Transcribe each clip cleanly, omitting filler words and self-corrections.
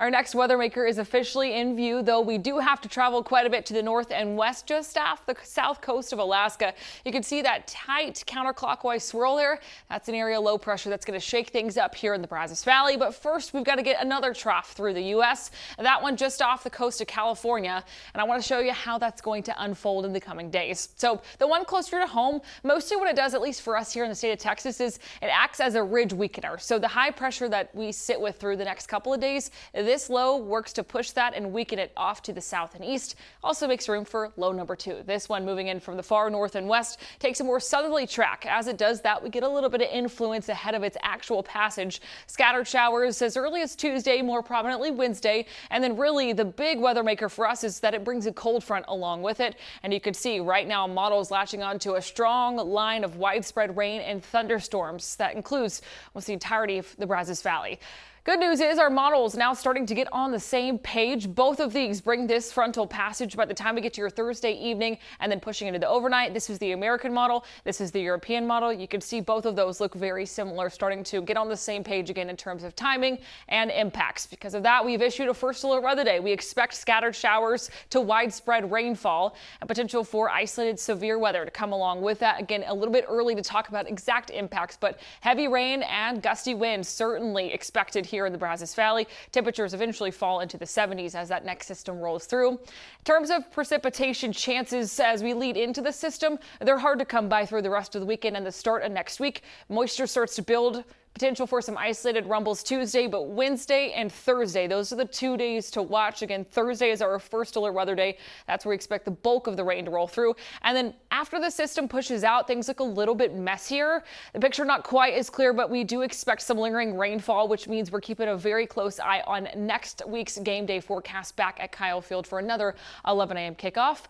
Our next weather maker is officially in view, though we do have to travel quite a bit to the north and west just off the south coast of Alaska. You can see that tight counterclockwise swirl there. That's an area low pressure that's going to shake things up here in the Brazos Valley. But first, we've got to get another trough through the U.S. That one just off the coast of California. And I want to show you how that's going to unfold in the coming days. So the one closer to home, mostly what it does, at least for us here in the state of Texas, is it acts as a ridge weakener. So the high pressure that we sit with through the next couple of days, this low works to push that and weaken it off to the south and east. Also makes room for low number 2. This one moving in from the far north and west takes a more southerly track. As it does that, we get a little bit of influence ahead of its actual passage. Scattered showers as early as Tuesday, more prominently Wednesday. And then really the big weather maker for us is that it brings a cold front along with it. And you can see right now models latching onto a strong line of widespread rain and thunderstorms. That includes almost the entirety of the Brazos Valley. Good news is our models now starting to get on the same page. Both of these bring this frontal passage by the time we get to your Thursday evening and then pushing into the overnight. This is the American model. This is the European model. You can see both of those look very similar, starting to get on the same page again in terms of timing and impacts. Because of that, we've issued a first alert weather day. We expect scattered showers to widespread rainfall and potential for isolated severe weather to come along with that. Again, a little bit early to talk about exact impacts, but heavy rain and gusty winds certainly expected here in the Brazos Valley. Temperatures eventually fall into the 70s as that next system rolls through. In terms of precipitation chances as we lead into the system, they're hard to come by through the rest of the weekend and the start of next week. Moisture starts to build. Potential for some isolated rumbles Tuesday, but Wednesday and Thursday, those are the 2 days to watch. Again, Thursday is our first alert weather day. That's where we expect the bulk of the rain to roll through. And then after the system pushes out, things look a little bit messier. The picture not quite as clear, but we do expect some lingering rainfall, which means we're keeping a very close eye on next week's game day forecast back at Kyle Field for another 11 a.m. kickoff.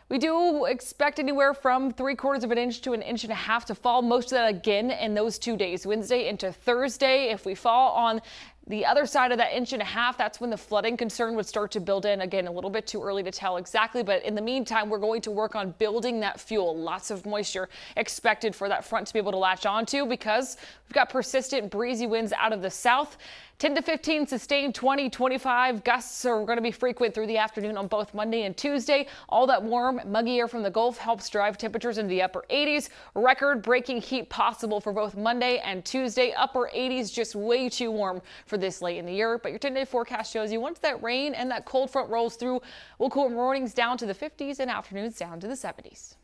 We do expect anywhere from 3/4 of an inch to 1.5 inches to fall. Most of that again in those 2 days, Wednesday into Thursday. If we fall on the other side of that 1.5 inches, that's when the flooding concern would start to build in. Again, a little bit too early to tell exactly, but in the meantime, we're going to work on building that fuel. Lots of moisture expected for that front to be able to latch onto because we've got persistent breezy winds out of the south. 10 to 15 sustained 20-25 gusts are going to be frequent through the afternoon on both Monday and Tuesday. All that warm, muggy air from the Gulf helps drive temperatures into the upper 80s. Record-breaking heat possible for both Monday and Tuesday. Upper 80s, just way too warm for this late in the year. But your 10-day forecast shows you once that rain and that cold front rolls through, we'll cool mornings down to the 50s and afternoons down to the 70s.